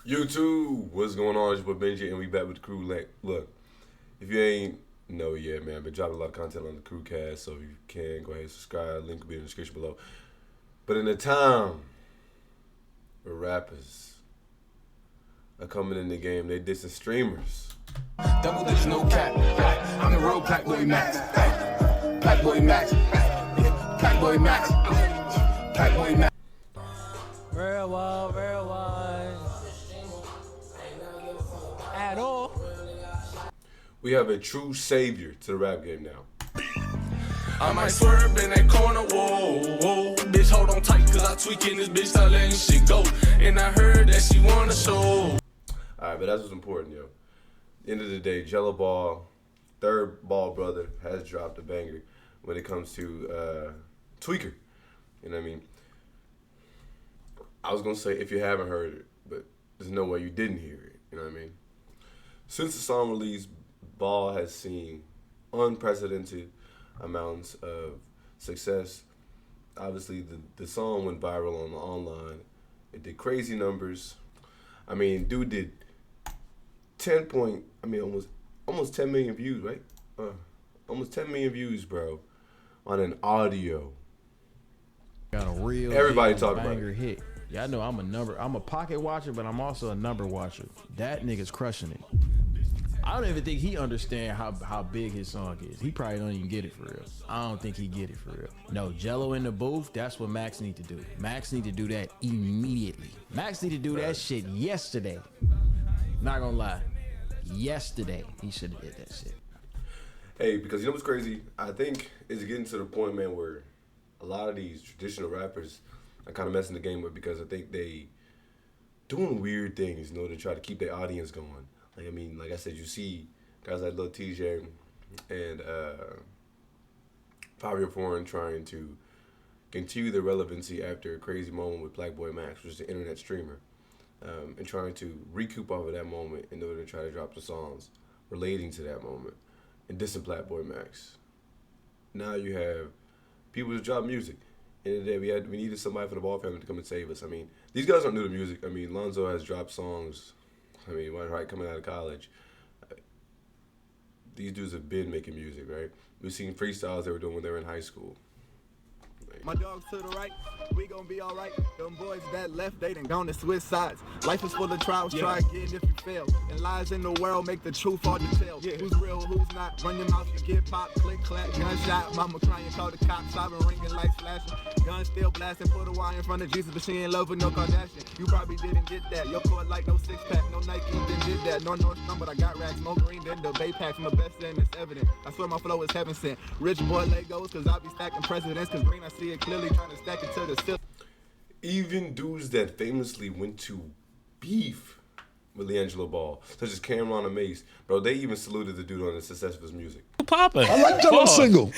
YouTube, what's going on? It's your boy Benji, and we back with the crew. Look, if you ain't know yet, man, I've been dropping a lot of content on the Qrewcast, so if you can, go ahead and subscribe. Link will be in the description below. But in the time where rappers are coming in the game, they dissing streamers. Double digits, no cap. I'm the real Pack Boy Max. Pack Boy Max. Pack Boy Max. Pack Boy Max. Real one. At all. We have a true savior to the rap game now. I might swerve in that corner, whoa. Bitch, hold on tight, cause I tweaking this bitch, start letting shit go. And I heard that she wanna show. Alright, but that's what's important, yo. End of the day, LiAngelo Ball, third Ball brother, has dropped a banger when it comes to Tweaker. You know what I mean? I was gonna say if you haven't heard it, but there's no way you didn't hear it. You know what I mean? Since the song release, Ball has seen unprecedented amounts of success. Obviously, the song went viral on the online. It did crazy numbers. I mean, dude did almost 10 million views, right? Almost 10 million views, bro, on an audio. Got a real Everybody talking about banger it. hit. Yeah, I know I'm a pocket watcher, but I'm also a number watcher. That nigga's crushing it. I don't even think he understand how big his song is. He probably don't even get it for real. I don't think he get it for real. No, Gelo in the booth, that's what Max need to do. Max need to do that immediately. Max need to do that shit yesterday. Not gonna lie. Yesterday, he should have did that shit. Hey, because you know what's crazy? I think it's getting to the point, man, where a lot of these traditional rappers are kind of messing the game up because I think they doing weird things, you know, to try to keep their audience going. Like, I mean, like I said, you see guys like Lil TJAY and FIVIO trying to continue their relevancy after a crazy moment with Black Boy Max, which is the internet streamer, and trying to recoup off of that moment in order to try to drop the songs relating to that moment and dissing Black Boy Max. Now you have people who drop music. In the day, we needed somebody from the Ball family to come and save us. I mean, these guys aren't new to music. I mean, Lonzo has dropped songs. I mean, right coming out of college, these dudes have been making music, right? We've seen freestyles they were doing when they were in high school. My dogs to the right, we gon' be alright. Them boys that left, they done gone to switch sides. Life is full of trials, try again if you fail. And lies in the world make the truth hard to tell. Who's real, who's not? Run your mouth, you get popped, click, clack, gunshot. Mama crying, call the cops, siren ringing, lights flashing. Guns still blasting, put a wire in front of Jesus, but she ain't love with no Kardashian. You probably didn't get that. Your court like no six pack, no Nike, then did that. No North Star, but I got racks, more green than the Bay Packs. My best and it's evident. I swear my flow is heaven sent. Rich boy Legos, cause I be stacking presidents, cause green I see it clearly, trying to stack it to the ceiling. Even dudes that famously went to beef with LiAngelo Ball, such as Cameron and Mace, bro, they even saluted the dude on the success of his music. Poppin'. I like Gelo's single.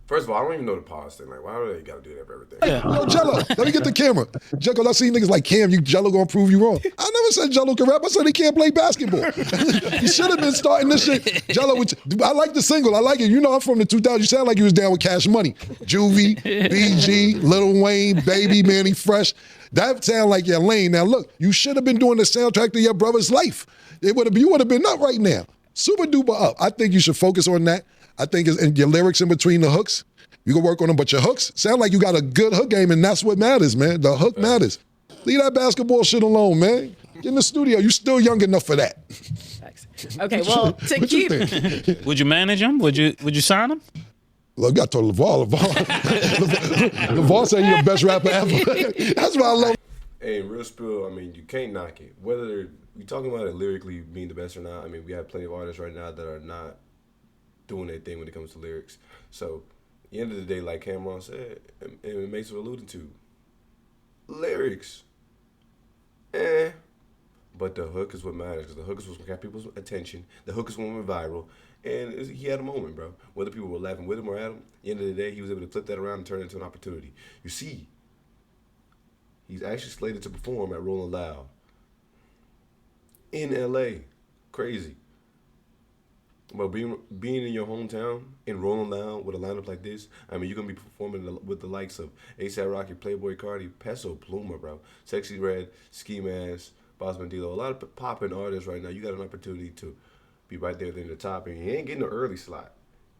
First of all, I don't even know the pause thing. Like, why do they gotta do that for everything? Yo, Gelo, let me get the camera. Gelo, I see niggas like Cam, Gelo gonna prove you wrong. I never said Gelo can rap. I said he can't play basketball. He should have been starting this shit. Gelo, I like the single. I like it. You know I'm from the 2000s. You sound like you was down with Cash Money. Juvie, BG, Lil Wayne, Baby, Manny Fresh. That sound like your lane. Now look, you should have been doing the soundtrack to your brother's life. You would have been up right now. Super duper up. I think you should focus on that. I think it's in your lyrics in between the hooks. You can work on them, but your hooks sound like you got a good hook game, and that's what matters, man. The hook matters. Leave that basketball shit alone, man. Get in the studio. You still young enough for that. Okay, well, to What keep you think? Would you manage him? Would you sign him? Look, I told LaVar. LaVar said you're the best rapper ever. That's why I love. Hey, real spill, I mean, you can't knock it. Whether we talking about it lyrically being the best or not, I mean, we have plenty of artists right now that are not doing their thing when it comes to lyrics. So, at the end of the day, like Cameron said, and it makes it alluded to, lyrics, but the hook is what matters, because the hook is what got people's attention. The hook is what went viral, and he had a moment, bro. Whether people were laughing with him or at him, at the end of the day, he was able to flip that around and turn it into an opportunity. You see, he's actually slated to perform at Rolling Loud in LA. Crazy. But being in your hometown and Rolling Loud with a lineup like this, I mean, you're going to be performing with the likes of A$AP Rocky, Playboy Cardi, Peso Pluma, bro, Sexy Red, Ski Mask, Bossman D-Lo, a lot of popping artists right now, you got an opportunity to be right there near the top, and he ain't getting an early slot.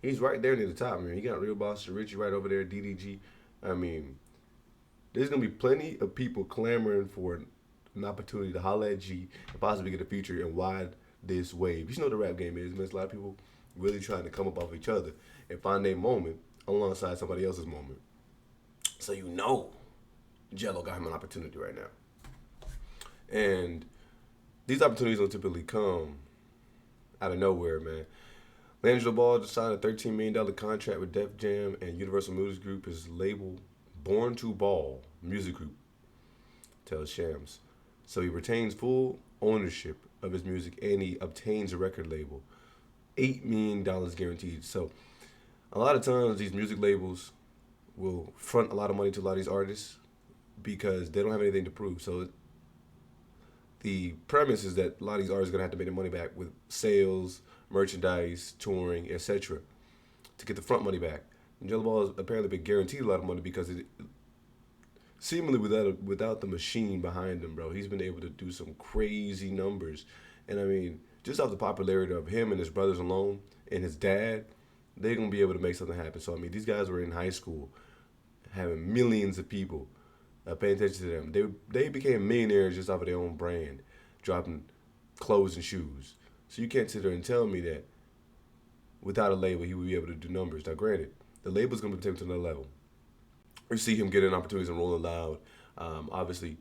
He's right there near the top, man. He got Real Boss Richie right over there, DDG. I mean, there's going to be plenty of people clamoring for an opportunity to holler at G and possibly get a feature and ride this wave. You know the rap game is, man. There's a lot of people really trying to come up off each other and find their moment alongside somebody else's moment. So you know Gelo got him an opportunity right now. And these opportunities don't typically come out of nowhere, man. LiAngelo Ball just signed a $13 million contract with Def Jam and Universal Music Group. His label, Born to Ball Music Group, tells Shams. So he retains full ownership of his music and he obtains a record label. $8 million guaranteed. So a lot of times these music labels will front a lot of money to a lot of these artists because they don't have anything to prove. So the premise is that a lot of these artists are going to have to make their money back with sales, merchandise, touring, etc. to get the front money back. And Gelo Ball has apparently been guaranteed a lot of money because it seemingly without the machine behind him, bro, he's been able to do some crazy numbers. And I mean, just off the popularity of him and his brothers alone and his dad, they're going to be able to make something happen. So, I mean, these guys were in high school having millions of people paying attention to them. They became millionaires just off of their own brand, dropping clothes and shoes. So you can't sit there and tell me that without a label, he would be able to do numbers. Now, granted, the label's going to take him to another level. We see him getting opportunities and Rolling Loud. Obviously,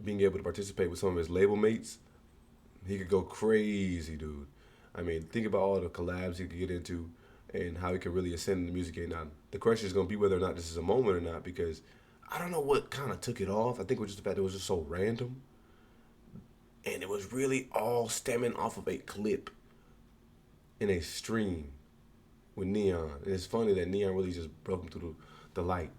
being able to participate with some of his label mates, he could go crazy, dude. I mean, think about all the collabs he could get into and how he could really ascend in the music game. Now, the question is going to be whether or not this is a moment or not, because I don't know what kind of took it off. I think it was just the fact that it was just so random. And it was really all stemming off of a clip in a stream with Neon. And it's funny that Neon really just broke him through the light.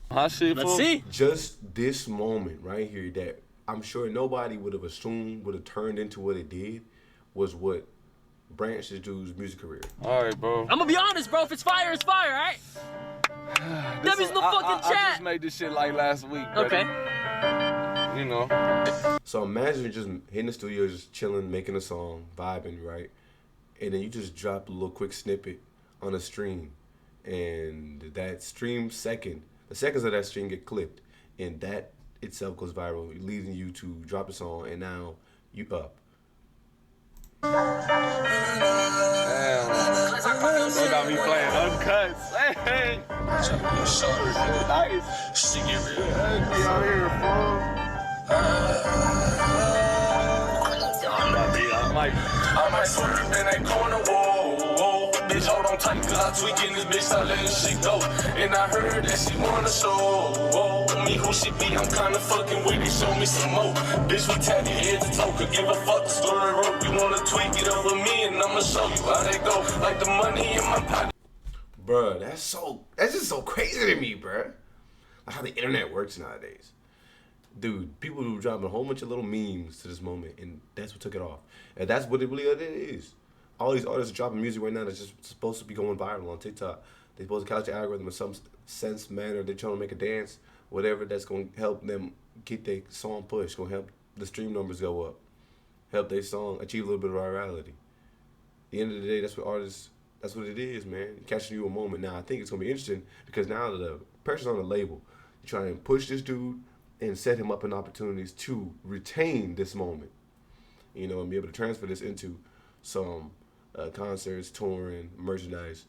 Let's see. Just this moment right here that I'm sure nobody would have assumed would have turned into what it did was what branched this dude's music career. All right, bro. I'm gonna be honest, bro. If it's fire, it's fire, all right? Debbie's in the fucking chat. I just made this shit like last week, buddy. Okay. You know. So imagine just hitting the studio, just chilling, making a song, vibing, right? And then you just drop a little quick snippet on a stream. And that stream the seconds of that stream get clipped. And that itself goes viral, leading you to drop a song, and now you up. Damn. They got me playing uncuts. Hey. Nice. She get real. Be out here, I might swerve in that corner, whoa. Bitch, hold on tight, cause I tweak in this bitch, start letting shit go. And I heard that she wanna show me who she be, I'm kinda fucking with it, show me some more. Bitch, we tap your head to toe, could give a fuck the story wrote. You wanna tweak it over me, and I'ma show you how they go. Like the money in my pocket. Bruh, that's just so crazy to me, bruh. Like how the internet works nowadays. Dude, people were dropping a whole bunch of little memes to this moment, and that's what took it off. And that's what it really is. All these artists are dropping music right now that's just supposed to be going viral on TikTok. They're supposed to couch the algorithm in some sense, manner. They're trying to make a dance, whatever that's going to help them get their song pushed, going to help the stream numbers go up, help their song achieve a little bit of virality. At the end of the day, that's what it is, man. Catching you a moment. Now, I think it's going to be interesting because now the pressure's on the label. You're trying to push this dude and set him up in opportunities to retain this moment, you know, and be able to transfer this into some concerts, touring, merchandise,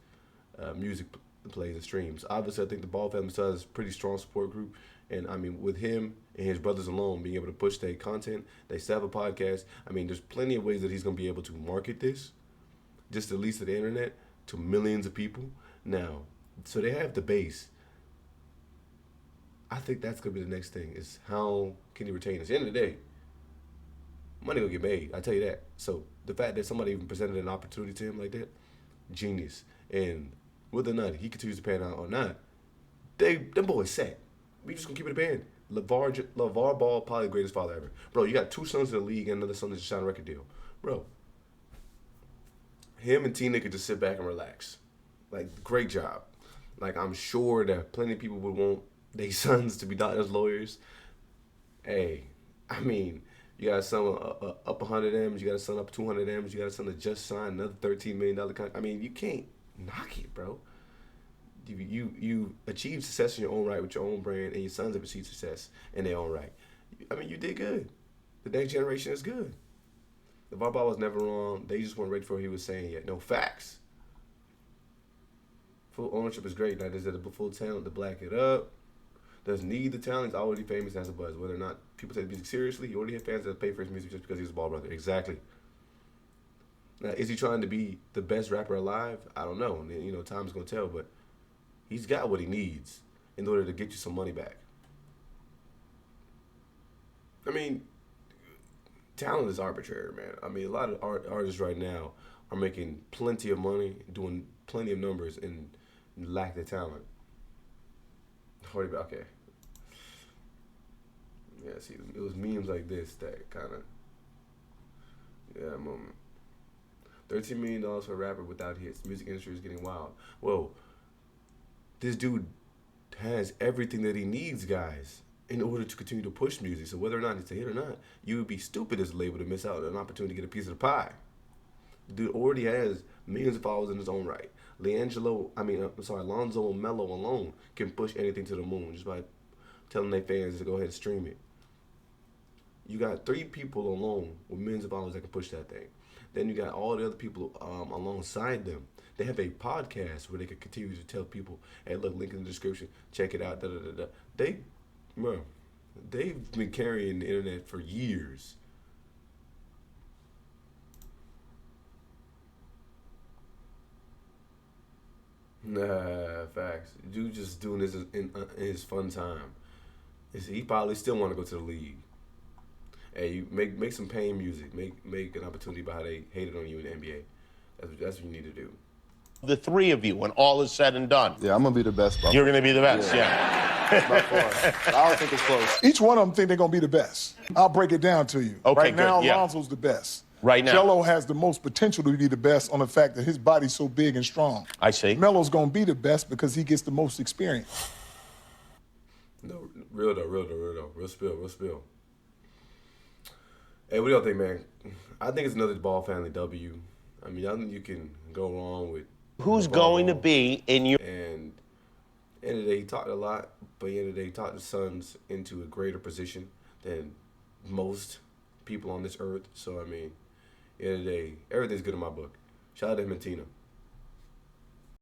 music plays and streams. Obviously, I think the Ball family still has a pretty strong support group, and I mean, with him and his brothers alone being able to push their content, they still have a podcast. I mean, there's plenty of ways that he's going to be able to market this, just at least to the internet, to millions of people. Now, so they have the base. I think that's going to be the next thing, is how can he retain this? At the end of the day, money will get made, I tell you that. So the fact that somebody even presented an opportunity to him like that, genius. And whether or not he continues to pan out or not, them boys set. We just going to keep it a band. Lavar Ball, probably the greatest father ever. Bro, you got 2 sons in the league and another son that just signed a record deal. Bro, him and Tina could just sit back and relax. Like, great job. Like, I'm sure that plenty of people would want their sons to be doctors, lawyers. Hey, I mean, You got a son up 100 M's. You got a son up 200 M's. You got a son that just signed another $13 million contract. I mean, you can't knock it, bro. You achieved success in your own right with your own brand, and your sons have achieved success in their own right. I mean, you did good. The next generation is good. LaVar Ball was never wrong. They just weren't ready for what he was saying yet. No, facts. Full ownership is great. Now, there's the full talent to black it up. Doesn't need the talent. He's already famous, has a buzz. Whether or not people take music seriously, he already had fans that pay for his music just because he was a Ball brother. Exactly. Now, is he trying to be the best rapper alive? I don't know. You know, time's going to tell, but he's got what he needs in order to get you some money back. I mean, talent is arbitrary, man. I mean, a lot of artists right now are making plenty of money, doing plenty of numbers, and lack the talent. Okay. Yeah, see, it was memes like this that kind of, moment. $13 million for a rapper without hits. The music industry is getting wild. Well, this dude has everything that he needs, guys, in order to continue to push music. So whether or not it's a hit or not, you would be stupid as a label to miss out on an opportunity to get a piece of the pie. The dude already has millions of followers in his own right. Alonzo Mello alone can push anything to the moon just by telling their fans to go ahead and stream it. You got 3 people alone with millions of followers that can push that thing. Then you got all the other people alongside them. They have a podcast where they can continue to tell people, hey, look, link in the description, check it out, da-da-da-da. They've been carrying the internet for years. Nah, facts. Dude just doing this in his fun time. He probably still want to go to the league. Hey, you make some pain music. Make an opportunity about how they hated on you in the NBA. That's what you need to do. The 3 of you, when all is said and done. Yeah, I'm going to be the best. You're going to be the best, yeah. By far. I don't think it's close. Each one of them think they're going to be the best. I'll break it down to you. Okay, right now, good, yeah. Lonzo's the best. Right now. Gelo has the most potential to be the best on the fact that his body's so big and strong. I see. Melo's going to be the best because he gets the most experience. No, real spill. Hey, what do y'all think, man? I think it's another Ball family W. I mean, I think you can go wrong with who's going to be in your... And at the end of the day, he talked a lot, but at the end of the day, he talked the Suns into a greater position than most people on this earth. So, I mean, at the end of the day, everything's good in my book. Shout out to him and Tina.